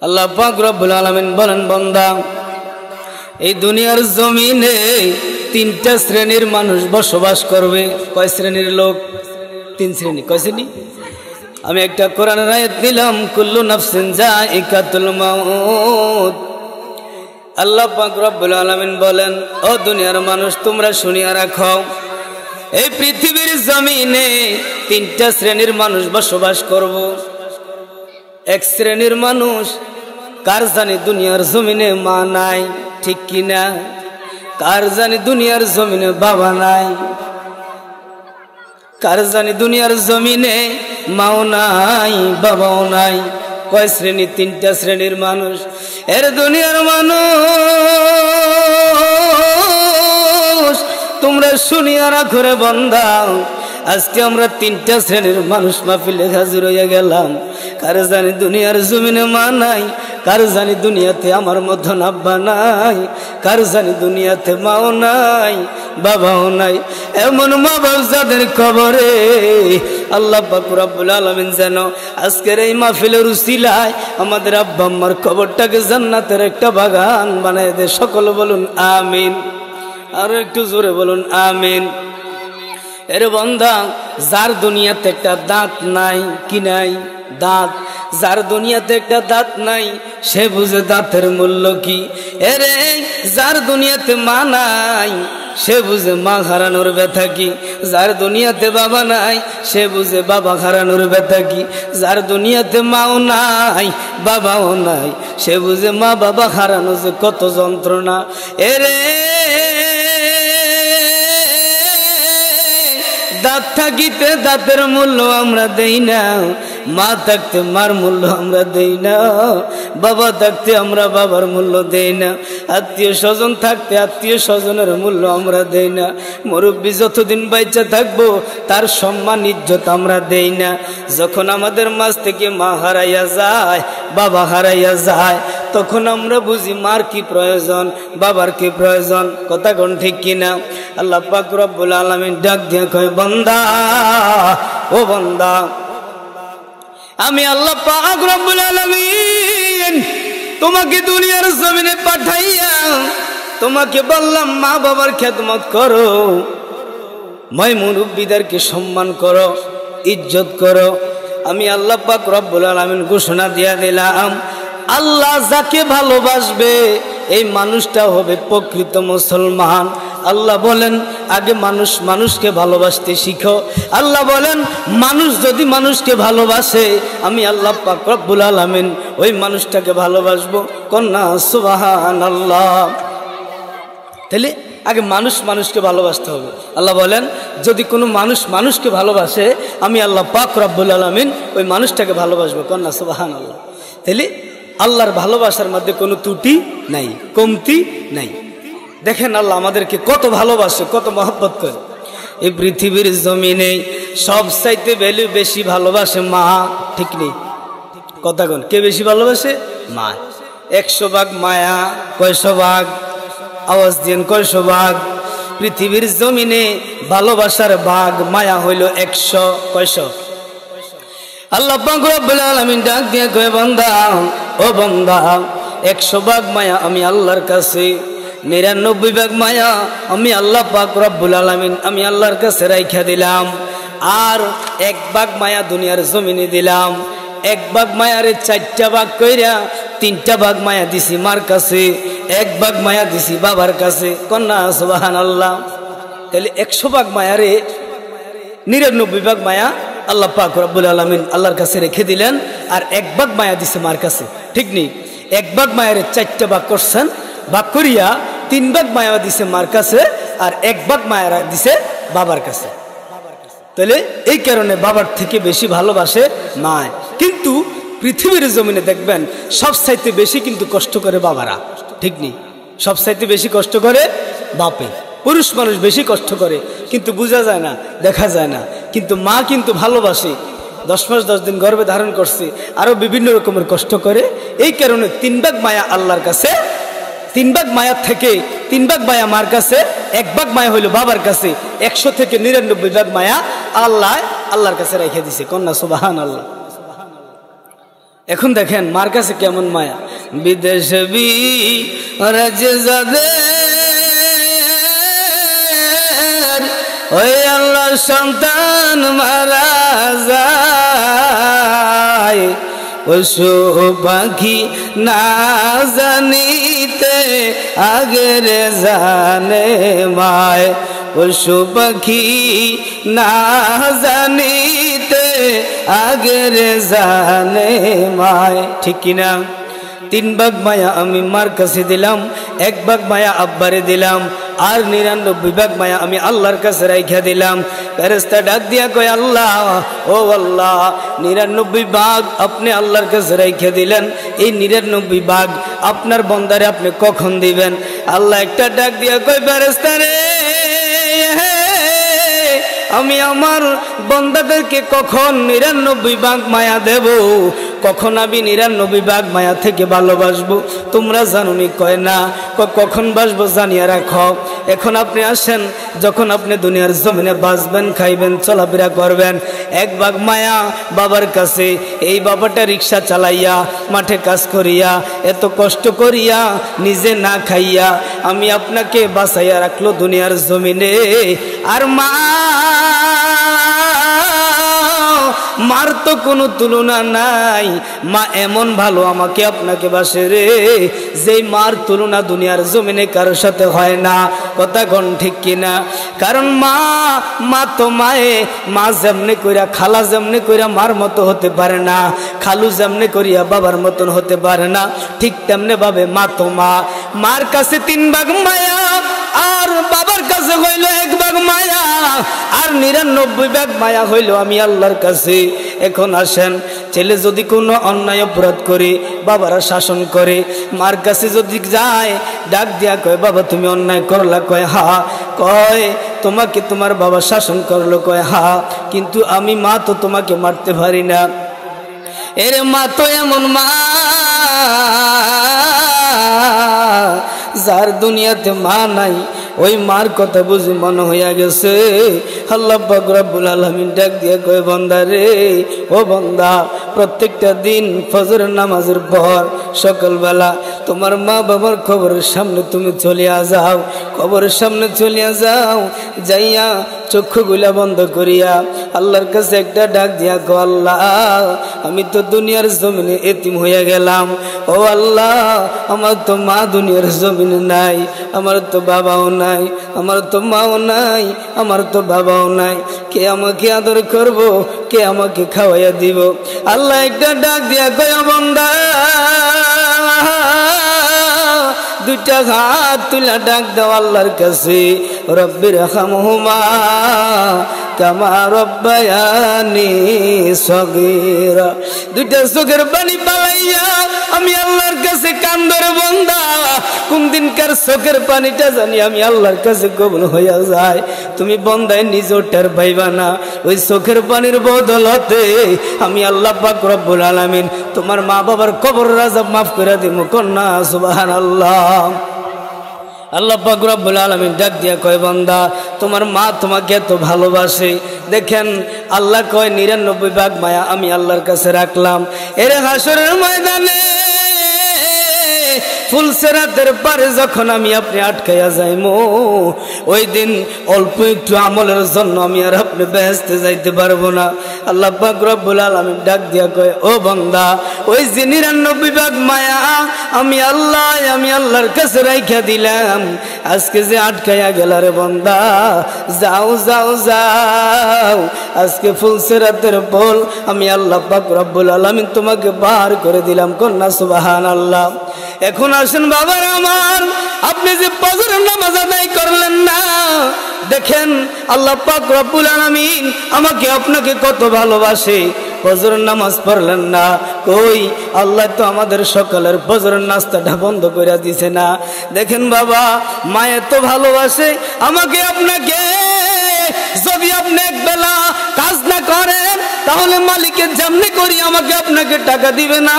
আল্লাহ পাক রব্বুল আলামিন বলেন, বান্দা এই দুনিয়ার জমিনে তিনটা শ্রেণীর মানুষ বসবাস করবে। কয় শ্রেণীর লোক? তিন শ্রেণী। কয় শ্রেণী? আমি একটা কোরআনের আয়াত নিলাম, কুল্লু নাফসিন যায়িকাতুল মাউত। আল্লাহ পাক রব্বুল আলামিন বলেন, ও দুনিয়ার মানুষ তোমরা শুনিয়া রাখো, এই পৃথিবীর জমিনে তিনটা শ্রেণীর মানুষ বসবাস করব। এক শ্রেণীর মানুষ, কার জানি দুনিয়ার জমিনে মা নাই, ঠিক কিনা? কার জানি দুনিয়ার জমিনে বাবা নাই, কার জানি দুনিয়ার জমিনে মাও নাই বাবাও নাই। কয় শ্রেণী? তিনটা শ্রেণীর মানুষ। এর দুনিয়ার মানুষ তোমরা শুনিয়া রাখো রে বান্দা, আজকে আমরা তিনটা শ্রেণীর মানুষ মাহফিলে হাজির হইয়া গেলাম। কার জানি দুনিয়ার জমিনে মা নাই, কার জানি দুনিয়াতে আমার মতন আব্বা নাই, কার জানি দুনিয়াতে মাও নাই বাবাও নাই। এমন মা বাবা যাদের কবরে আল্লাহ পাক রব্বুল আলামিন যেন আজকের এই মাহফিলের উসিলায় আমাদের আব্বা আম্মার কবরটাকে জান্নাতের একটা বাগান বানায় দে। সকল বলুন আমিন। আরো একটু জোরে বলুন আমিন। এর বান্দা, যার দুনিয়াতে একটা দাঁত নাই, কি নাই? দাঁত। যার দুনিয়াতে একটা দাঁত নাই সে বুঝে দাঁতের মূল্য কি। এরে যার দুনিয়াতে মা নাই সে বুঝে মা হারানোর ব্যথা কি। যার দুনিয়াতে বাবা নাই সে বুঝে বাবা হারানোর ব্যথা কি। যার দুনিয়াতে মাও নাই বাবাও নাই সে বুঝে মা বাবা হারানো যে কত যন্ত্রণা। এরে দাঁত থাকিতে দাঁতের মূল্য আমরা দেই না, মা থাকতে মার মূল্য আমরা দেই না, বাবা থাকতে আমরা বাবার মূল্য দেই না, আত্মীয় স্বজন থাকতে আত্মীয় স্বজনের মূল্য আমরা দেই না, মুরব্বী যতদিন বাইচা থাকবো তার সম্মান ইজ্জত আমরা দেই না। যখন আমাদের মাঝ থেকে মা হারাইয়া যায়, বাবা হারাইয়া যায়, তখন আমরা বুঝি মার কি প্রয়োজন, বাবার কি প্রয়োজন। কথা কোন ঠিক কিনা? আল্লাহ পাক রব্বুল আলামিন ডাক দিয়ে কয়, বান্দা ও বান্দা, আমি আল্লাহ পাক রব্বুল আলামিন তোমাকে দুনিয়ার জমিনে পাঠাইয়া তোমাকে বললাম মা বাবার খেদমত করো, মাই মুরব্বিদেরকে সম্মান করো, ইজ্জত করো। আমি আল্লাহ পাক রব্বুল আলামিন ঘোষণা দিয়া দিলাম, আল্লাহ যাকে ভালোবাসবে এই মানুষটা হবে প্রকৃত মুসলমান। আল্লাহ বলেন আগে মানুষ মানুষকে ভালোবাসতে শিখো। আল্লাহ বলেন মানুষ যদি মানুষকে ভালোবাসে আমি আল্লাহ পাক রব্বুল আলামিন ওই মানুষটাকে ভালোবাসবো। কন্যা সুবহানাল্লাহ। তাহলে আগে মানুষ মানুষকে ভালোবাসতে হবে। আল্লাহ বলেন যদি কোনো মানুষ মানুষকে ভালোবাসে আমি আল্লাহ পাক রব্বুল আলামিন ওই মানুষটাকে ভালোবাসবো। কন্যা সুবহানাল্লাহ। তাহলে আল্লাহর ভালোবাসার মধ্যে কোনো ত্রুটি নাই, কমতি নাই। দেখেন আল্লাহ আমাদেরকে কত ভালোবাসে, কত মহব্বত করে। এই পৃথিবীর জমিনে সব চাইতে ভ্যালু বেশি ভালোবাসে মা, ঠিক নেই? কথা কোন কে বেশি ভালোবাসে? মা। 100 ভাগ মায়া, কয়শো ভাগ? আওয়াজ দিন, কয়শো ভাগ? পৃথিবীর জমিনে ভালোবাসার ভাগ মায়া হইল 100। কয়শো? আল্লাহ পাক রব্বুল আলামিন ডাক দিয়ে কয়, বান্দা ও বান্দা, 100 ভাগ মায়া আমি আল্লাহর কাছে, 99 ভাগ মায়া আমি আল্লাহ পাক রব্বুল আলামিন আমি আল্লাহর কাছে রাইখা দিলাম। আর 1 ভাগ মায়া দুনিয়ার জমিনে দিলাম। 1 ভাগ মায়ারে 4টা ভাগ কইরা 3টা ভাগ মায়া দিছি মার কাছে, 1 ভাগ মায়া দিছি বাবার কাছে। কন্যা সুবহানাল্লাহ। তাহলে 100 ভাগ মায়ারে 99 ভাগ মায়া আল্লাহ পাক রব্বুল আলামিন আল্লাহর কাছে রেখে দিলেন, আর 1 ভাগ মায়া দিছে মার কাছে, ঠিক নেই? 1 ভাগ মায়ারে 4টা ভাগ করছেন, ভাগ করিয়া 3 ভাগ মায়া দিছে মার কাছে, আর 1 ভাগ মায়া দিছে বাবার কাছে। তাহলে এই কারণে বাবার থেকে বেশি ভালোবাসে মা। কিন্তু পৃথিবীর জমিনে দেখবেন সবচাইতে বেশি কিন্তু কষ্ট করে বাবারা, ঠিক নেই? সবচাইতে বেশি কষ্ট করে বাপে। পুরুষ মানুষ বেশি কষ্ট করে কিন্তু বোঝা যায় না, দেখা যায় না। কিন্তু মা কিন্তু ভালোবাসে। 10 মাস 10 দিন গর্ভে ধারণ করছে, আরো বিভিন্ন রকমের কষ্ট করে। এই কারণে 3 ভাগ মায়া আল্লাহর কাছে, 3 ভাগ মায়ার থেকে 3 ভাগ মায়া মার কাছে, 1 ভাগ মায়া হইল বাবার কাছে। 100 থেকে 99 ভাগ মায়া আল্লাহর কাছে রেখে দিছে। কন্যা সুবহানাল্লাহ। এখন দেখেন মার কাছে কেমন মায়া। বিদেশে বিরাজে যাদের ওই আল্লাহর সন্তান মারা যায়, পশু পাখি না জানিতে আগের জানে মায়, পশু পাখি না জানিতে আগের জানে মায়। ঠিক কিনা? 3 ভাগ মায়া আমি মার কাছে দিলাম, 1 ভাগ মায়া আব্বারে দিলাম, আর 99 ভাগ মায়া আমি আল্লাহর কাছে রাইখা দিলাম। ফেরেশতা ডাক দিয়া কয়, আল্লাহ ও আল্লাহ, 99 ভাগ আপনি আল্লাহর কাছে রাইখা দিলেন, এই 99 ভাগ আপনার বান্দারে আপনি কখন দিবেন? আল্লাহ একটা ডাক দিয়া কয়, ফেরেশতা রে, আমি আমার বান্দাদেরকে কখন 99 ভাগ মায়া দেব, কখন আমি 99 ভাগ মায়া থেকে ভালোবাসবো তোমরা জানুনি? কয় না। কখন বাসবো জানিয়ে রাখো। এখন আপনি আসেন, যখন আপনি দুনিয়ার জমিনে বাঁচবেন, খাইবেন, চলাফেরা করবেন, 1 ভাগ মায়া বাবার কাছে। এই বাবাটা রিক্সা চালাইয়া, মাঠে কাজ করিয়া, এত কষ্ট করিয়া, নিজে না খাইয়া আমি আপনাকে বাঁচাইয়া রাখলো দুনিয়ার জমিনে। আর মার তো কোনো তুলনা নাই। মা এমন ভালো আমাকে আপনাকে বাসে রে, যেই মার তুলনা দুনিয়ার জমিনে কারোর সাথে হয় না। কথা কোন ঠিক কিনা? কারণ মা তো মায়ে, মা যেমনে কইরা, খালা যেমনে কইরা মার মতো হতে পারে না, খালু যেমনে করিয়া বাবার মতন হতে পারে না, ঠিক তেমনে ভাবে মা তো মা। মার কাছে 3 ভাগ মায়া, আর বাবার কাছে হইল 1 ভাগ মায়া, আর 99 ভাগ মায়া হইল আমি আল্লাহর কাছে। এখন আসেন, ছেলে যদি কোনো অন্যায় অপরাধ করে, বাবারা শাসন করে, মার কাছে যদি যায়, ডাক দিয়া কয়, বাবা তুমি অন্যায় করলা? কয় হা। কয় তোমাকে তোমার বাবা শাসন করলো? কয় হা। কিন্তু আমি মা তো তোমাকে মারতে পারি না। এরে মা তো এমন মা যার দুনিয়াতে মা নাই, ওই মার কথা বুঝি মনে হইয়া গেছে। আল্লাহ পাক রব্বুল আলামিন ডাক দিয়ে কয়, বান্দা রে, ও বান্দা, প্রত্যেকটা দিন ফজরের নামাজের পর সকালবেলা তোমার মা বাবার কবরের সামনে তুমি চলিয়া যাও, কবরের সামনে চলিয়া যাও, যাইয়া চক্ষুগুলা বন্ধ করিয়া আল্লাহর কাছে একটা ডাক দিয়া কো, আল্লাহ আমি তো দুনিয়ার জমিনে এতিম হইয়া গেলাম, ও আল্লাহ আমার তো মা দুনিয়ার জমিনে নাই, আমার তো বাবাও নাই, আমার তো মাও নাই, আমার তো বাবাও নাই, কে আমাকে আদর করব, কে আমাকে খাওয়াইয়া দিব? আল্লাহ একটা ডাক দিয়া কয়, বান্দা, 2টা হাত তুলা ডাক দাও আল্লাহর কাছে, রব্বির হামহুমা কামা রব্বায়ানি সগীরা। 2টা চোখের পানি পালাইয়া আমি আল্লাহর কাছে কান্দরে বান্দা, কোন দিনকার চোখের পানিটা জানি আমি আল্লাহর কাছে কবুল হইয়া যায়। তুমি বান্দায় নিজেও টের পাইবা না, ওই চোখের পানির বদলতে আমি আল্লাহ পাক রব্বুল আলামিন তোমার মা বাবার কবর আযাব মাফ করে দিব। কন্যা সুবহানাল্লাহ। আল্লাহ পাক রব্বুল আলামিন ডাক দিয়া কয়, বান্দা তোমার মা তোমাকে এত ভালোবাসে। দেখেন আল্লাহ কয় 99 ভাগ মায়া আমি আল্লাহর কাছে রাখলাম। এর হাসরের ময়দানে ফুলসেরাতের পারে যখন আমি আপনি আটকাইয়া যাইমো, ওই দিন অল্প একটু আমলের জন্য আমি আর আপনি বেহেশতে যাইতে পারবো না। আল্লাহ পাক রব্বুল আলামিন ডাক দিয়া কয়, ও বান্দা, ওই যে 99 ভাগ মায়া আমি আল্লাহর কাছে রাইখা দিলাম, আজকে যে আটকাইয়া গেল রে বান্দা, যাও যাও যাও, আজকে ফুলসেরাতের পোল আমি আল্লাহ পাক রব্বুল আলামিন তোমাকে পার করে দিলাম। কন্যা সুবহানাল্লাহ। এখন আসেন বাবার আমার, আপনি যে ফজরের নামাজ আদায় করলেন না, দেখেন আল্লাহ পাক রব্বুল আলামিন আমাকে আপনাকে কত ভালোবাসে। ফজরের নামাজ পড়লেন না, কই আল্লাহ তো আমাদের সকালের ফজরের নাস্তাটা বন্ধ করে দিছে না। দেখেন বাবা, মায়ে তো ভালোবাসে আমাকে আপনাকে। যদি আপনি একবেলা কাজ না করেন, তাহলে মালিকের যেমনি করি আমাকে আপনাকে টাকা দিবে না।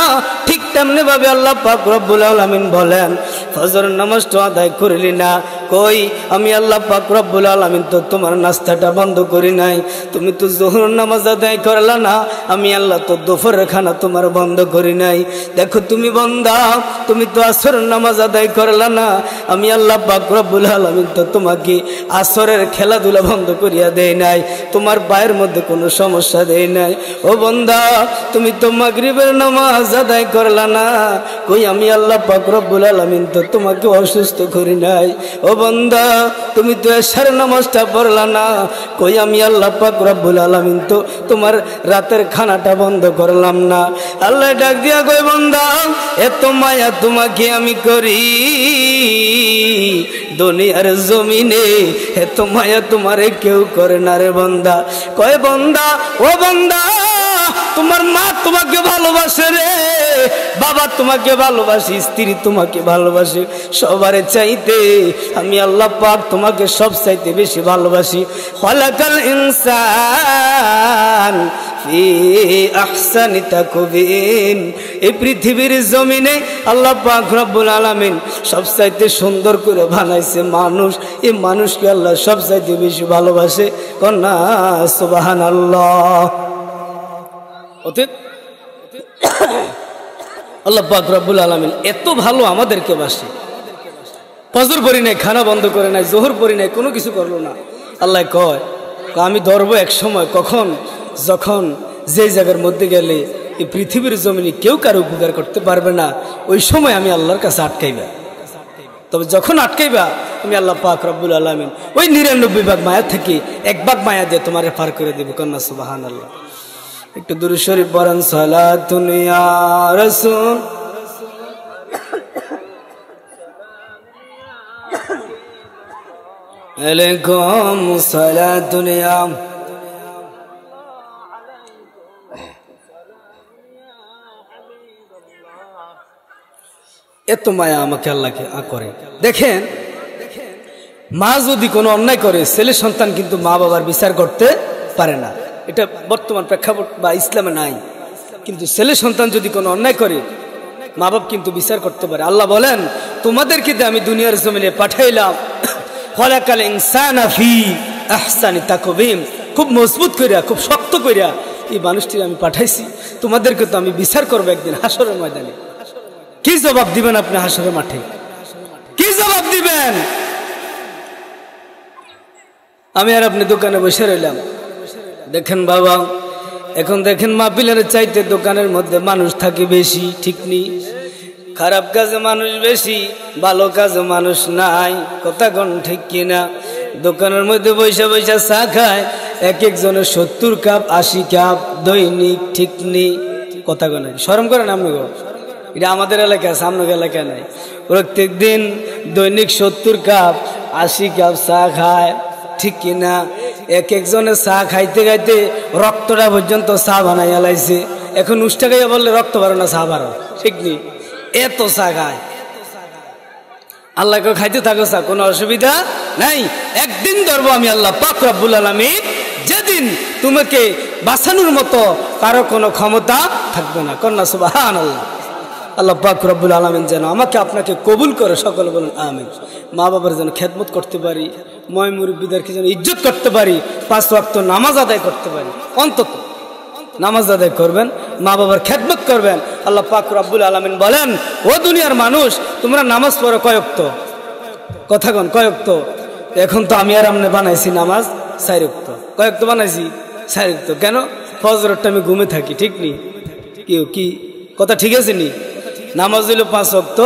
ঠিক তেমনি ভাবে আল্লাহ পাক রব্বুল আলামিন বলেন, ফজরের নামাজটা আদায় করলি না, কই আমি আল্লাহ পাক রব্বুল আলামিন তো তোমার নাস্তাটা বন্ধ করি নাই, তুমি তো যোহর নামাজ আদায় করলা না, আমি আল্লাহ তো দুপুরের খানা তোমার বন্ধ করি নাই। দেখো তুমি বান্দা, তুমি তো আসর নামাজ আদায় করলা না, আমি আল্লাহ পাক রব্বুল আলামিন তো তোমাকে আসরের খেলাধুলা বন্ধ করিয়া দেয় নাই, তোমার পায়ের মধ্যে কোনো সমস্যা দেয় নাই। ও বান্দা, তুমি তো মাগরিবের নামাজ আদায় করলা না, কই আমি আল্লাহ পাক রব্বুল আলামিন তো তোমাকে অসুস্থ করি নাই। ও বান্দা, তুমি তো এশার নামাজটা পড়লা না, কই আমি আল্লাহ পাক রব্বুল আলামিন তো তোমার রাতের খানাটা বন্ধ করলাম না। আল্লাহ ডাক দিয়া কই বান্দা, এত মায়া তোমাকে আমি করি দুনিয়ার জমিনে, এত মায়া তোমারে কেউ করে না রে বান্দা। কয় বান্দা, ও বান্দা, তোমার মা তোমাকে ভালোবাসে রে, বাবা তোমাকে ভালোবাসে, স্ত্রী তোমাকে ভালোবাসে, সবারে চাইতে আমি আল্লাহ পাক তোমাকে সব চাইতে বেশি ভালোবাসি। খালাকাল ইনসান ফি আহসানি তাকওয়িম, এই পৃথিবীর জমিনে আল্লাহ পাক রব্বুল আলামিন সব চাইতে সুন্দর করে বানাইছে মানুষ, এই মানুষকে আল্লাহ সব চাইতে বেশি ভালোবাসে। কন্যা সুবহানাল্লাহ। অতএব আল্লাহ পাক রব্বুল আলামিন এত ভালো আমাদেরকে বাসে, ফজর পড়ি নাই, খানা বন্ধ করে নাই, জোহর পড়ি নাই, কোনো কিছু করলো না। আল্লাহ কয় আমি ধরবো এক সময়, কখন, যখন যে জায়গার মধ্যে গেলে এই পৃথিবীর জমিনে কেউ কারো উপকার করতে পারবে না, ওই সময় আমি আল্লাহর কাছে আটকাইবা। তবে যখন আটকাইবা আমি আল্লাহ পাক রব্বুল আলামিন ওই ৯৯ ভাগ মায়া থেকে ১ ভাগ মায়া দিয়ে তোমার পার করে দেব। কন্যা সুবহানাল্লাহ। একটু দুরূদ শরীফ পড়েন। সালাতুন ইয়া রাসূল আলাইকুম সালাতুন ইয়া এত মায়া আমাকে আল্লাহকে করে। দেখেন, মা যদি কোনো অন্যায় করে, ছেলে সন্তান কিন্তু মা বাবার বিচার করতে পারে না। এটা বর্তমান প্রেক্ষাপট বা ইসলামে নাই। কিন্তু ছেলে সন্তান যদি কোনো অন্যায় করে, মা বাপ কিন্তু বিচার করতে পারে। আল্লাহ বলেন, তোমাদেরকে আমি দুনিয়ার জমিনে পাঠাইলাম খালাকাল ইনসানা ফি আহসানি তাকওয়িম, খুব মজবুত কইরা, খুব শক্ত কইরা এই মানুষটি আমি পাঠাইছি। তোমাদেরকে তো আমি বিচার করবো একদিন হাসরের ময়দানে। কি জবাব দিবেন আপনি হাসরের মাঠে? কি জবাব দিবেন? আমি আর আপনি দোকানে বসে রইলাম। দেখেন বাবা, এখন দেখেন মাহফিলের চাইতে দোকানের মধ্যে মানুষ থাকে বেশি, ঠিক নেই? খারাপ কাজে মানুষ বেশি, ভালো কাজে মানুষ নাই। কথা কোন ঠিক কিনা? দোকানের মধ্যে বৈশা বৈশা চা খায় এক একজনের ৭০ কাপ ৮০ কাপ দৈনিক, ঠিক নেই? কথা কোন শরম করেন আপনি গো? এটা আমাদের এলাকায়, সামনে এলাকায় নাই। প্রত্যেক দিন দৈনিক ৭০ কাপ ৮০ কাপ চা খায়, ঠিক কিনা? এক একজনের চা খাইতে খাইতে রক্তটা পর্যন্ত চা বানাইয়া লাইছে। এখন উষ্টা খাইয়া বললে রক্ত বাড়ো না, চা বাড়ো, ঠিক নেই? এত চা খায়। আল্লাহকে খাইতে থাকো চা, কোনো অসুবিধা নাই। একদিন ধরবো আমি আল্লাহ পাক রব্বুল আলামিন, যেদিন তোমাকে বাঁচানোর মতো কারো কোনো ক্ষমতা থাকবে না। কন্যা সুবহানাল্লাহ। আল্লাহ পাক রব্বুল আলামিন যেন আমাকে আপনাকে কবুল করে, সকলে বলুন আমিন। মা বাবার যেন খেদমত করতে পারি, ময় মুরব্বীদেরকে যেন ইজ্জত করতে পারি, ৫ ওয়াক্ত নামাজ আদায় করতে পারি। অন্তত নামাজ আদায় করবেন, মা বাবার খেদমত করবেন। আল্লাহ পাক রব্বুল আলামিন বলেন, ও দুনিয়ার মানুষ, তোমরা নামাজ পড়ো কয়ক্ত? কথা কন, কয়ক্ত? এখন তো আমি আর আমনে বানাইছি নামাজ ৪ ওয়াক্ত। কয়ক্ত বানাইছি? ৪ ওয়াক্ত। কেন? ফজরেরটা আমি ঘুমে থাকি, ঠিক নি? কি কথা ঠিক আছে নি? নামাজ হইল ৫ ওয়াক্ত,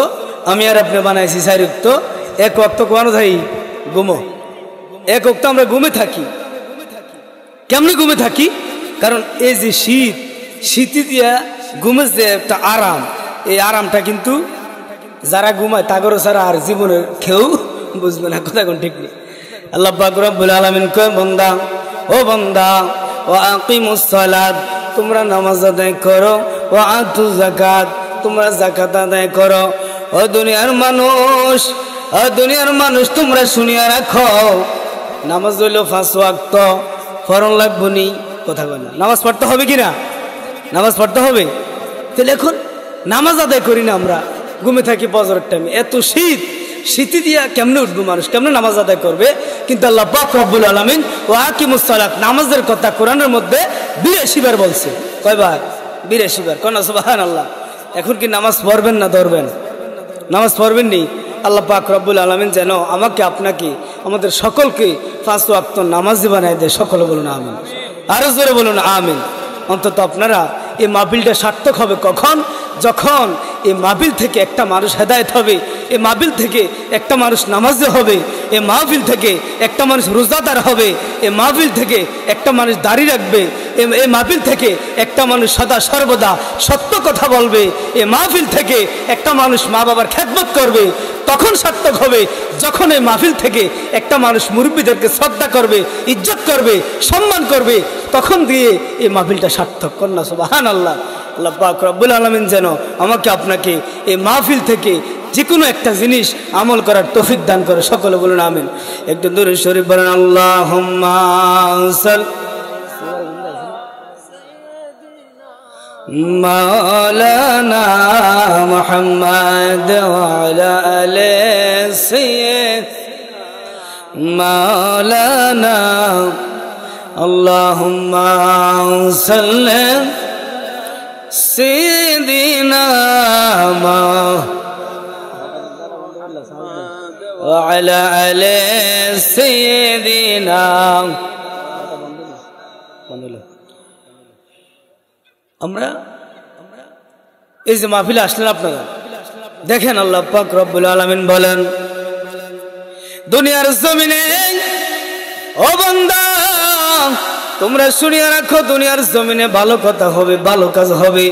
আমি আর আপনি বানাইছি ৪ ওয়াক্ত। ১ ওয়াক্ত কোয়ানো থাই ঘুমো, ১ ওয়াক্ত আমরা ঘুমে থাকি। কেমনি ঘুমে থাকি? কারণ এই যে শীতে দিয়া ঘুমের যে একটা আরাম, এই আরামটা কিন্তু যারা ঘুমায় তাগরও ছাড়া আর জীবনের কেউ বুঝবে না। কথা কোন ঠিক নেই? আল্লাহ পাক রব্বুল আলামিন কয়, বান্দা, ও বান্দা, ও আকিমুস সালাত, তোমরা নামাজ আদায় করো, ও আতু যাকাত, তোমরা যাকাত আদায় করো। ও দুনিয়ার মানুষ, ও দুনিয়ার মানুষ, তোমরা শুনিয়া রাখো, নামাজ হইল ৫ ওয়াক্ত, ফরন লাগবো নি? কথা বল না। নামাজ পড়তে হবে কিনা? নামাজ পড়তে হবে। তাহলে এখন নামাজ আদায় করি না, আমরা ঘুমে থাকি ফজরের টাইমে। এত স্মৃতি দিয়া কেমনে উঠবো মানুষ, কেমনে নামাজ আদায় করবে? কিন্তু আল্লাহ পাক রব্বুল আলামিন ওয়া আকিমুস সালাত, নামাজের কথা কোরআনের মধ্যে 82 বার বলছে। কয়বার? 82 বার। কোন সুবহানাল্লাহ। এখন কি নামাজ পড়বেন না ধরবেন? নামাজ পড়বেন নি? আল্লাহ পাক রব্বুল আলামিন যেন আমাকে আপনাকে আমাদের সকলকে 5 ওয়াক্ত নামাজি বানায় দেয়। সকলে বলুন আমিন, আরো জোরে বলুন আমিন। অন্তত আপনারা এই মাহফিলটা সার্থক হবে কখন? যখন এই মাহফিল থেকে একটা মানুষ হেদায়েত হবে, এই মাহফিল থেকে একটা মানুষ নামাজি হবে, এই মাহফিল থেকে একটা মানুষ রোজাদার হবে, এই মাহফিল থেকে একটা মানুষ দাড়ি রাখবে, এই মাহফিল থেকে একটা মানুষ সদা সর্বদা সত্য কথা বলবে, এই মাহফিল থেকে একটা মানুষ মা বাবার খেদমত করবে। তখন সার্থক হবে যখন এই মাহফিল থেকে একটা মানুষ মুরব্বীদেরকে শ্রদ্ধা করবে, ইজ্জত করবে, সম্মান করবে। তখন দিয়ে এই মাহফিলটা সার্থক। কন্যা সুবহানাল্লাহ। আল্লাহ পাক রব্বুল আলামিন যেন আমাকে আপনাকে এই মাহফিল থেকে যে কোনো একটা জিনিস আমল করার তৌফিক দান করে। সকলে বলুন আমিন। একটু দরুদ শরীফ বলেন। আল্লাহুম্মা সাল্লি মাওলানা মুহাম্মদ ওয়া আলা আলি সাইয়্যিদিনা মাওলানা আল্লাহুম্মা সাল্লি সাইয়্যিদিনা ওয়া আলা আলি সাইয়্যিদিনা। আমরা এই যে মাহফিলে আসলেন আপনারা দেখেন, আল্লাহ পাক রব্বুল আলামিন বলেন দুনিয়ার জমিনে, ও বান্দা তোমরা শুনিয়া রাখো, দুনিয়ার জমিনে ভালো কথা হবে, ভালো কাজ হবে।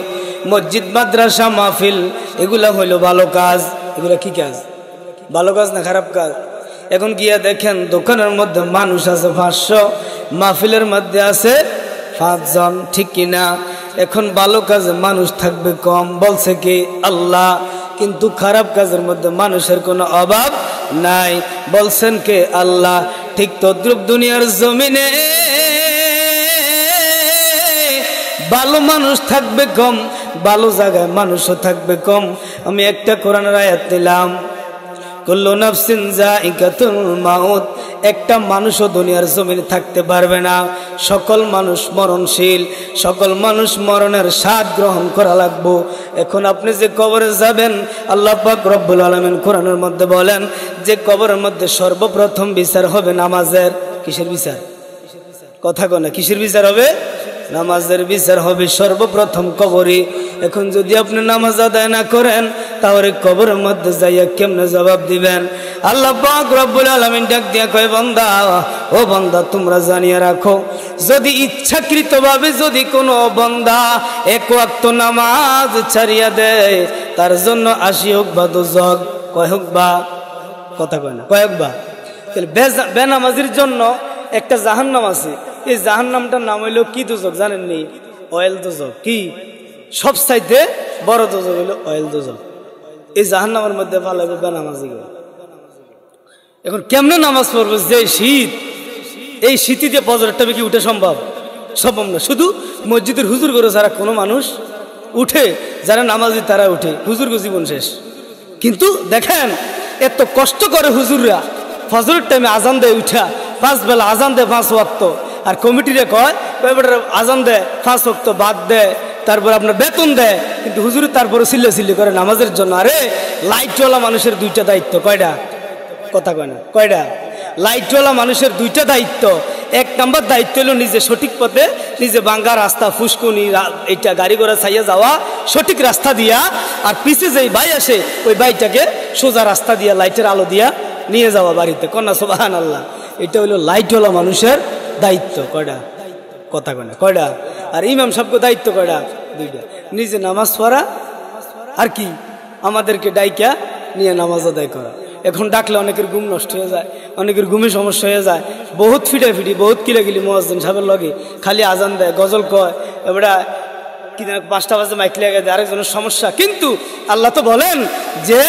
মসজিদ, মাদ্রাসা, মাহফিল এগুলা হইল ভালো কাজ। এগুলা কি কাজ? ভালো কাজ না খারাপ কাজ? এখন গিয়া দেখেন দোকানের মধ্যে মানুষ আছে 500, মাহফিলের মধ্যে আছে 5 জন, ঠিক কিনা? এখন ভালো কাজে মানুষ থাকবে কম, বলছে কি আল্লাহ, কিন্তু খারাপ কাজের মধ্যে মানুষের কোনো অভাব নাই, বলছেন কে? আল্লাহ। ঠিক তদ্রুপ দুনিয়ার জমিনে ভালো মানুষ থাকবে কম, ভালো জায়গায় মানুষও থাকবে কম। আমি একটা কোরআনের আয়াত নিলাম, কুল্লু নাফসিন যায়িকাতুল মাউত। একটা মানুষও দুনিয়ার জমিনে থাকতে পারবে না, সকল মানুষ মরণশীল, সকল মানুষ মরণের স্বাদ গ্রহণ করা লাগবে। এখন আপনি যে কবরে যাবেন, আল্লাহ পাক রব্বুল আলামিন কোরআনের মধ্যে বলেন যে কবরের মধ্যে সর্বপ্রথম বিচার হবে নামাজের। কিসের বিচার? কথা কয় না। কিসের বিচার হবে? নামাজের বিচার হবে সর্বপ্রথম কবরে। এখন যদি আপনি নামাজ আদায় না করেন, তাহলে কবরের মধ্যে যাইয়া কেমনে জবাব দিবেন? আল্লাহ পাক রব্বুল আলামিন ডাক দিয়া কয়, বান্দা, ও বান্দা তোমরা জানিয়ে রাখো, যদি ইচ্ছাকৃতভাবে যদি কোনো বান্দা 1 ওয়াক্ত নামাজ ছাড়িয়া দেয়, তার জন্য 80 হোক বা দোজক। কয় হোক বা? কথা কয় না। কয়েক বা? বেনামাজির জন্য একটা জাহান্নাম আছে। এই জাহান্নামটার নাম হইল কি দোজক জানেননি? অয়েল দোজক। কি? সবচাইতে বড় দোজক হইল অয়েল দোজক। এই জাহান্নামের মধ্যে পালাবে বেনামাজি। এখন কেমনে নামাজ পড়বে? যে শীত, এই শীতিতে ফজরের টাইমে কি উঠে সম্ভব? সম্ভব না। শুধু মসজিদের হুজুর করে যারা কোনো মানুষ উঠে, যারা নামাজি তারা উঠে, হুজুর জীবন শেষ। কিন্তু দেখেন এত কষ্ট করে হুজুররা ফজরের টাইমে আজান দেয়, উঠা 5 বেলা আজান দেয় 5 ওয়াক্ত। আর কমিটিরে কয় আজান দেয় 5 ওয়াক্ত বাদ দেয়, তারপর আপনার বেতন দেয়, কিন্তু হুজুরে তারপরে চিল্লি করে নামাজের জন্য। আরে লাইটওয়ালা মানুষের 2টা দায়িত্ব। কয়টা? কথা কয় না। কয়টা? লাইটওয়ালা মানুষের 2টা দায়িত্ব। 1 নাম্বার দায়িত্ব হলো নিজে সঠিক পথে, নিজে বাঙ্গা রাস্তা, ফুসকুনি, এইটা গাড়ি ঘোড়া ছাইয়া যাওয়া সঠিক রাস্তা দিয়া, আর পিছে যেই ভাই আসে ওই ভাইটাকে সোজা রাস্তা দিয়া লাইটের আলো দিয়া নিয়ে যাওয়া বাড়িতে। কন্যা সুবহানাল্লাহ। এটা হলো লাইটওয়ালা মানুষের দায়িত্ব। কয়টা? কথা কয় না। কয়টা? আর ইমাম সাহেবকে দায়িত্ব কয়টা? 2টা। নিজে নামাজ পড়া, আর কি আমাদেরকে ডাইকা নিয়ে নামাজ আদায় করা। এখন ডাকলে অনেকের ঘুম নষ্ট হয়ে যায়, অনেকের ঘুমে সমস্যা হয়ে যায়, বহুত ফিটাফিটি, বহুত কিলাকিলি মুয়াজ্জিন সাহেবের লগে খালি আজান দেয়, গজল কয়, এবারে কি 5টা বাজে মাইক লেগে দেয়, আরেকজনের সমস্যা। কিন্তু আল্লাহ তো বলেন যে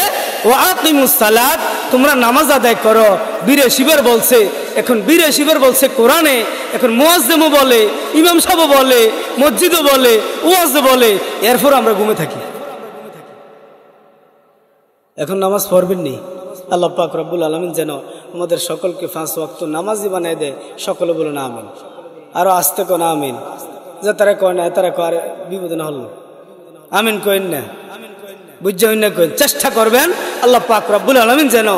ও আকিমুস সালাত, তোমরা নামাজ আদায় করো। 82 বার বলছে। এখন 82 বার বলছে কোরআনে। এখন মুয়াজ্জিমও বলে, ইমাম সাহেবও বলে, মসজিদও বলে, ওয়াজও বলে, এরপর আমরা ঘুমে থাকি। এখন নামাজ পড়বেন নি? আল্লাহ পাক রব্বুল আলামিন যেন আমাদের সকলকে 5 ওয়াক্ত নামাজি বানায় দেয়। সকলে বলুন আমিন। আরো আস্তে কোন আমিন, যে তারা কয় না তারা কয় বিপদ না হল, আমিন কইন না, বুঝছেন না? কইন, চেষ্টা করবেন আল্লাহ পাক রব্বুল আলামিন যেন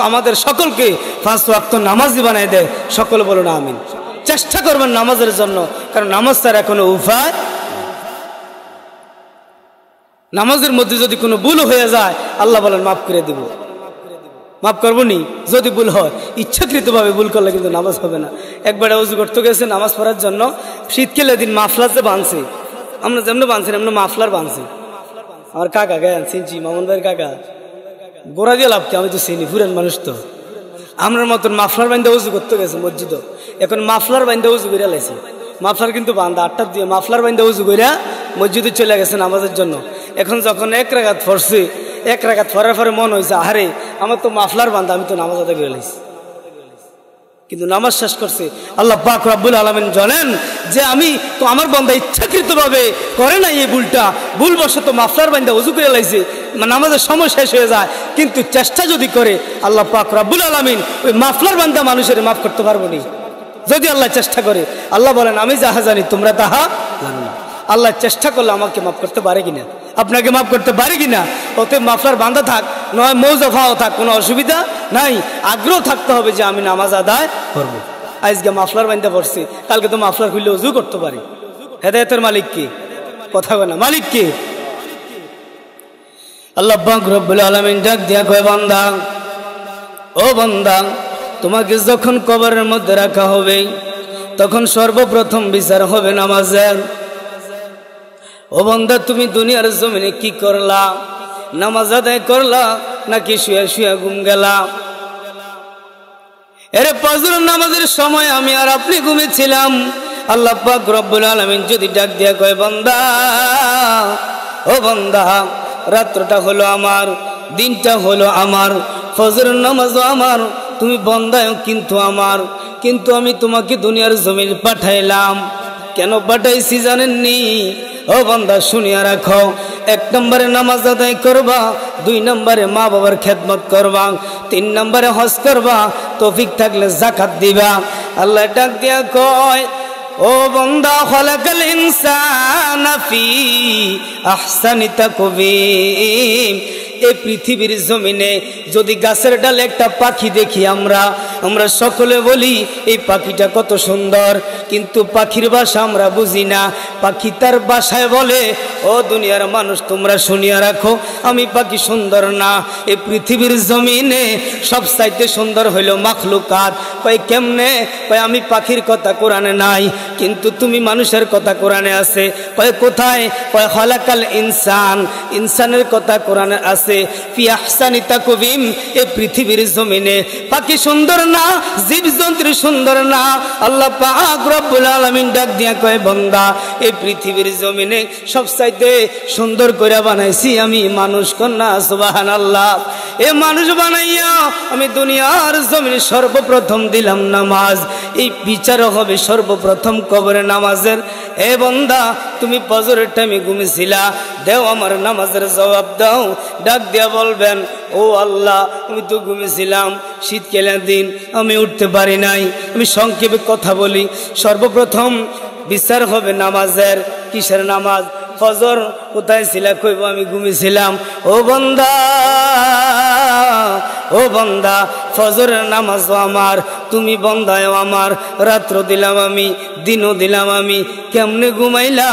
আমাদের সকলকে 5 ওয়াক্ত নামাজি বানায় দেয়। সকলে বলুন আমিন। চেষ্টা করবেন নামাজের জন্য, কারণ নামাজ তার কোনো উপায়। নামাজের মধ্যে যদি কোনো ভুল হয়ে যায় আল্লাহ বলেন মাফ করে দিব, মাফ করবো নি। যদি ভুল হয়, ইচ্ছাকৃতভাবে ভুল করলে কিন্তু নামাজ হবে না। একবার উজু করতে গেছে নামাজ পড়ার জন্য, শীতকালের দিন মাফলার যে বাঁধছে, আমরা যেমন বাঁধছি এমন মাফলার বাঁধছি। আমার কাকা গায়ে চিনছি, মামুন ভাইয়ের কাকা, গোড়া দিয়ে লাভকে আমি তো চিনি, পুরান মানুষ তো। আমরা মতন মাফলার বান্ধে উজু করতে গেছে মসজিদ, এখন মাফলার বান্ধে উজু করে লাইছে। মাফলার কিন্তু বান্ধা 8টার দিয়ে, মাফলার বান্ধে উজু করে মসজিদে চলে গেছে নামাজের জন্য। এখন যখন 1 রাকাত পড়ছে, 1 রাকাত পড়ার পরে মন হয়েছে আহারে আমার তো মাফলার বান্ধা, আমি তো নামাজ আদায় করে লাইছি। কিন্তু নামাজ শেষ করছে। আল্লাহ পাক রব্বুল আলামিন জানেন যে আমি তো আমার বান্দা ইচ্ছাকৃতভাবে করে না এই ভুলটা, ভুলবশত মাফলার বান্ধা উজু করে লাইছে, নামাজের সময় শেষ হয়ে যায়। কিন্তু চেষ্টা যদি করে আল্লাহ পাক রব্বুল আলামিন ওই মাফলার বান্ধা মানুষের মাফ করতে পারবো না, যদি আল্লাহ চেষ্টা করে। আল্লাহ বলেন আমি যাহা জানি তোমরা তাহা জানো না। আল্লাহ চেষ্টা করলে আমাকে মাফ করতে পারে কিনা, আপনাকে মাফ করতে পারে কিনা। ওতে মাফলার বান্ধা থাক নয় মৌজাফাও থাক, কোনো অসুবিধা নাই। আগ্রহ থাকতে হবে যে আমি নামাজ আদায় করবো। আজকে মাফলার বান্ধা পড়ছি, কালকে তো মাফলার খুললে উজু করতে পারি। হেদায়েতের মালিক কি? কথা বলে না, মালিক কি? আল্লাহ পাক রব্বুল আলামিন ডাক দিয়া কয় বান্দা, ও বান্দা, তোমাকে যখন কবরের মধ্যে রাখা হবে তখন সর্বপ্রথম বিচার হবে নামাজের। ও বান্দা, তুমি দুনিয়ার জমিনে কি করলা? নামাজ আদায় করলা নাকি শুয়ে শুয়ে ঘুম গেলা? এরে ফজরের নামাজের সময় আমি আর আপনি ঘুমিয়েছিলাম। আল্লাহ পাক রব্বুল আলামিন যদি ডাক দিয়া কয় বান্দা, ও বান্দা, রাত্রটা হলো আমার, দিনটা হলো আমার, ফজরের নামাজও আমার, তুমি বান্দাও কিন্তু আমার। কিন্তু আমি তোমাকে দুনিয়ার জমিনে পাঠাইলাম, কেন পাঠাইছি জানেননি? ও বান্দা শুনিয়া রাখো, 1 নম্বরে নামাজ আদায় করবা, 2 নম্বরে মা বাবার খেদমত করবা, 3 নম্বরে হজ করবা, তৌফিক থাকলে যাকাত দিবা। আল্লাহ ডাক দিয়া কয়, ও বান্দা, খালাকাল ইনসানা ফি আহসানি তাকওয়িম। এই পৃথিবীর জমিনে যদি গাছের ডালে একটা পাখি দেখি আমরা সকলে বলি এই পাখিটা কত সুন্দর, কিন্তু পাখির ভাষা আমরা বুঝি না। পাখি তার ভাষায় বলে, ও দুনিয়ার মানুষ তোমরা শুনিয়া রাখো, আমি পাখি সুন্দর না। এই পৃথিবীর জমিনে সবচাইতে সুন্দর হইল মাখলুকাত। কয় কেমনে? কয় আমি পাখির কথা কোরআনে নাই, কিন্তু তুমি মানুষের কথা কোরআনে আছে। কয় কোথায়? কয় খালাকাল ইনসান, ইনসানের কথা কোরআনে আছে। ফি আহসানি তাকওয়িম। এই পৃথিবীর জমিনে পাখি সুন্দর না, জীবজন্তু সুন্দর না। আল্লাহ পাক রব্বুল আলামিন ডাক দিয়া কয় বান্দা, এই পৃথিবীর জমিনে সবচাইতে সুন্দর করে বানাইছি আমি মানুষ কন্যা। সুবহানাল্লাহ। এ মানুষ বানাইয়া আমি দুনিয়ার জমিনে সর্বপ্রথম দিলাম নামাজ। এই বিচার হবে সর্বপ্রথম কবরে নামাজের। এ বান্দা, তুমি ফজরের টাইমে ঘুমিয়েছিলা, দেও আমার নামাজের জবাব দাও। ডাক দিয়া বলবেন, ও আল্লাহ, আমি তো ঘুমিয়েছিলাম, শীতকালের দিন আমি উঠতে পারি নাই। আমি সংক্ষেপে কথা বলি। সর্বপ্রথম বিচার হবে নামাজের। কিসের নামাজ? ফজর। কোথায় ছিলা? কইব আমি ঘুমিয়েছিলাম। ও বান্দা, ও বান্দা, ফজরের নামাজও আমার, তুমি বান্দাও আমার। রাত্র দিলাম আমি, দিনও দিলাম আমি। কেমনে ঘুমাইলা?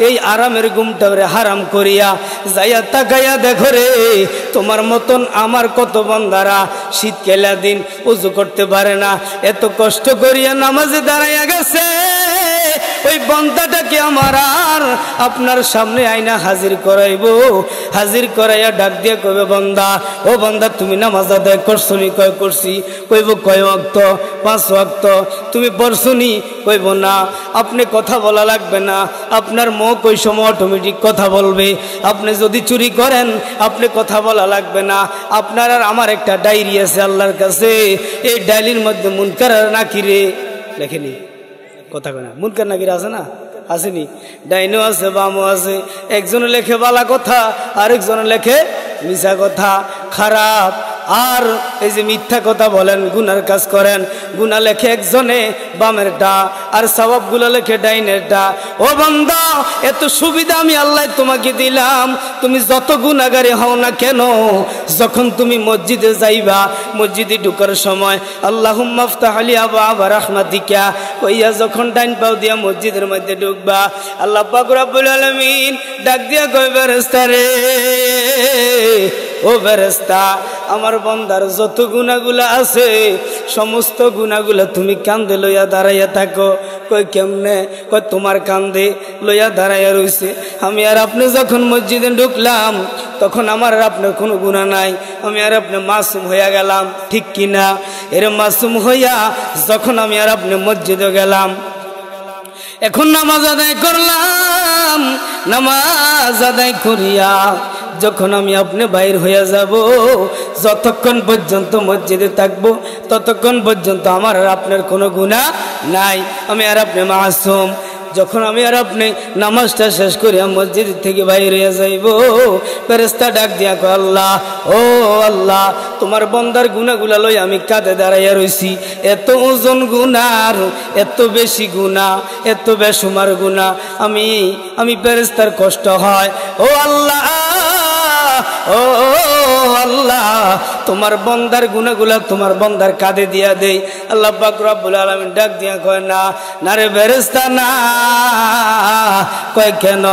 এই আরামের ঘুমটারে হারাম করিয়া। যাইয়া তাকাইয়া দেখো রে, তোমার মতন আমার কত বান্দারা শীতকালের দিন উজু করতে পারে না, এত কষ্ট করিয়া নামাজে দাঁড়াইয়া গেছে। ওই বান্দাটাকে আমার আর আপনার সামনে আইনা হাজির করাইব। হাজির করাইয়া ডাক দিয়ে কইবে, বান্দা, ও বান্দা, তুমি নামাজ আদায় করছো নি? কয় করছি। কইব কয় ওয়াক্ত? 5 ওয়াক্ত। তুমি পড়ছো নি? কইব না। আপনি কথা বলা লাগবে না, আপনার মুখ ওই সময় অটোমেটিক কথা বলবে। আপনি যদি চুরি করেন আপনি কথা বলা লাগবে না। আপনার আর আমার একটা ডায়েরি আছে আল্লাহর কাছে, এই ডায়েরির মধ্যে মুনকার আর নাকিরে লেখেনি। কথা কয় না, মুনকার নাকির আছে না? আসেনি? ডাইনও আছে, বামও আছে। একজনে লেখে বালা কথা, আরেকজনে লেখে মিছা কথা, খারাপ আর এই যে মিথ্যা কথা বলেন, গুনার কাজ করেন, গুনাহ লেখে একজনে বামেরটা আর সওয়াবগুলো লেখে ডাইনেরটা। ও বান্দা, এত সুবিধা আমি আল্লাহ তোমাকে দিলাম, তুমি যত গুনাহগারী হও না কেন, যখন তুমি মসজিদে যাইবা, মসজিদে ঢোকার সময় আল্লাহুম্মা ইফতাহ লি আবওয়াবা রাহমাতিকা কইয়া যখন ডাইন পাও দিয়া মসজিদের মধ্যে ঢুকবা, আল্লাহ পাক রব্বুল আলামিন ডাক দিয়া কই, ফেরেশতা রে, ও ফেরেশতা, আমার বান্দার যত গুনাহগুলো আছে সমস্ত গুনাহগুলো তুমি কাঁধে লইয়া দাঁড়াইয়া থাকো। কই কেমনে? কই তোমার কাঁধে লইয়া দাঁড়াইয়া রইছে। আমি আর আপনি যখন মসজিদে ঢুকলাম তখন আমার আর আপনার কোনো গুনাহ নাই, আমি আর আপনি মাসুম হইয়া গেলাম, ঠিক কিনা? এর মাসুম হইয়া যখন আমি আর আপনি মসজিদে গেলাম, এখন নামাজ আদায় করলাম, নামাজ আদায় করিয়া যখন আমি আপনি বাইর হইয়া যাব, যতক্ষণ পর্যন্ত মসজিদে থাকবো ততক্ষণ পর্যন্ত আমার আর আপনার কোনো গুনাহ নাই, আমি আর আপনি মাসুম। যখন আমি আর আপনি নামাজটা শেষ করিয়া মসজিদ থেকে বাইরে হইয়া যাইব, ফেরেশতা ডাক দিয়া কয়, আল্লাহ, ও আল্লাহ, তোমার বান্দার গুনাহগুলা লই আমি কাঁধে দাঁড়াইয়া রইছি, এত ওজন গুনার, এত বেশি গুনাহ, এত বেসুমার গুনাহ, আমি ফেরেশতার কষ্ট হয়। ও আল্লাহ, ও আল্লাহ, তোমার বান্দার গুনাহগুলা তোমার বান্দার কাঁধে দিয়া দেই। আল্লাহ পাক রব্বুল আলামিন ডাক দিয়া কয়, না, না রে ফেরেশতা, না। কয় কেন?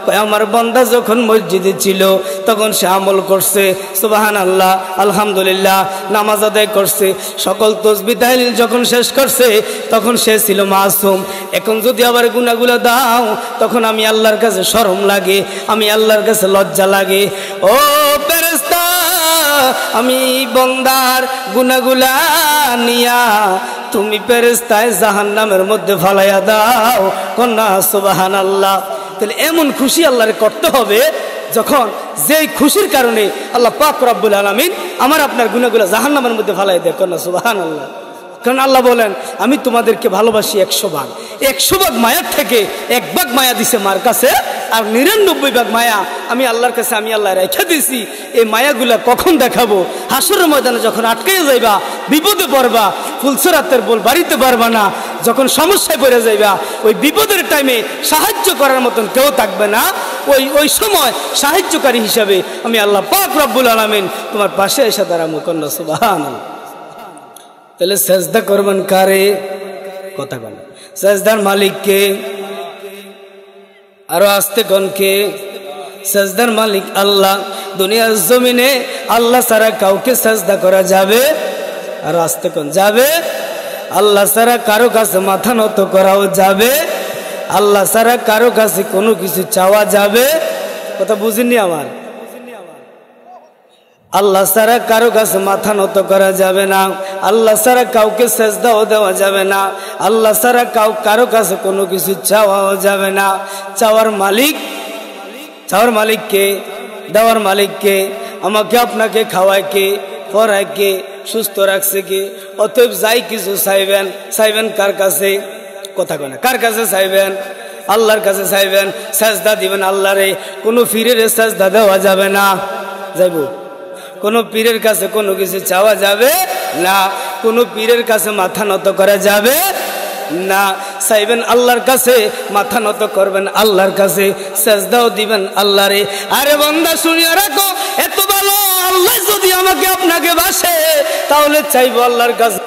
কয় আমার বান্দা যখন মসজিদে ছিল তখন সে আমল করছে, সুবহানাল্লাহ, আলহামদুলিল্লাহ, নামাজ আদায় করছে, সকল তাসবিহ তাহলিল যখন শেষ করছে তখন সে ছিল মাসুম। এখন যদি আবার গুনাহগুলো দাও তখন আমি আল্লাহর কাছে শরম লাগে, আমি আল্লাহর কাছে লজ্জা লাগে। ও ফেরেশতা, আমি বান্দার গুনাহগুলা নিয়া তুমি ফেরেশতায় জাহান্নামের মধ্যে ফালাইয়া দাও, কন্যা সুবহানাল্লাহ। তাহলে এমন খুশি আল্লাহরে করতে হবে যখন যেই খুশির কারণে আল্লাহ পাক রব্বুল আলামিন আমার আপনার গুনাহগুলা জাহান্নামের মধ্যে ফালাই দেয়, কন্যা সুবহানাল্লাহ। কারণ আল্লাহ বলেন, আমি তোমাদেরকে ভালোবাসি 100 ভাগ, 100 ভাগ মায়ার থেকে 1 ভাগ মায়া দিছে মার কাছে, আর 99 ভাগ মায়া আমি আল্লাহর কাছে, আমি আল্লাহ রেখে দিছি। এই মায়াগুলা কখন দেখাবো? হাসরের ময়দানে যখন আটকাইয়া যাইবা, বিপদে পড়বা, ফুলসরাতের বল বাড়িতে পারবা না, যখন সমস্যায় পড়ে যাইবা, ওই বিপদের টাইমে সাহায্য করার মতন কেউ থাকবে না, ওই সময় সাহায্যকারী হিসাবে আমি আল্লাহ পাক রব্বুল আলামিন তোমার পাশে এসে দাঁড়াবো, কন্যা সুবহানাল্লাহ। তাহলে সেজদা করবেন কারে? কথা বলেন, সেজদার মালিক কে? আরো আস্তে কোন কে? সেজদার মালিক আল্লাহ। দুনিয়ার জমিনে আল্লাহ ছাড়া কাউকে সেজদা করা যাবে? আরো আস্তে কোন? যাবে? আল্লাহ ছাড়া কারো কাছে মাথা নত করাও যাবে? আল্লাহ ছাড়া কারো কাছে কোনো কিছু চাওয়া যাবে? কথা বুঝিনি আমার? আল্লাহ ছাড়া কারো কাছে মাথা নত করা যাবে না, আল্লাহ ছাড়া কাউকে সেজদাও দেওয়া যাবে না, আল্লাহ ছাড়া কারো কাছে কোনো কিছু চাওয়াও যাবে না। চাওয়ার মালিক কে? দেওয়ার মালিক কে? আমাকে আপনাকে খাওয়ায় কে? পড়ায় কে? সুস্থ রাখছে কে? অতএব যাই কিছু চাইবেন কার কাছে? কথা কয় না, কার কাছে চাইবেন? আল্লাহর কাছে চাইবেন, সেজদা দিবেন আল্লাহরে। কোনো পীরের সেজদা দেওয়া যাবে না, যাইব? কোনো পীরের কাছে কোনো কিছু চাওয়া যাবে না, কোনো পীরের কাছে মাথা নত করা যাবে না। চাইবেন আল্লাহর কাছে, মাথা নত করবেন আল্লাহর কাছে, সেজদাও দিবেন আল্লাহরে। আরে বান্দা শুনিয়া রাখো, এত ভালো আল্লাহ যদি আমাকে আপনাকে বাসে তাহলে চাইবো আল্লাহর কাছে।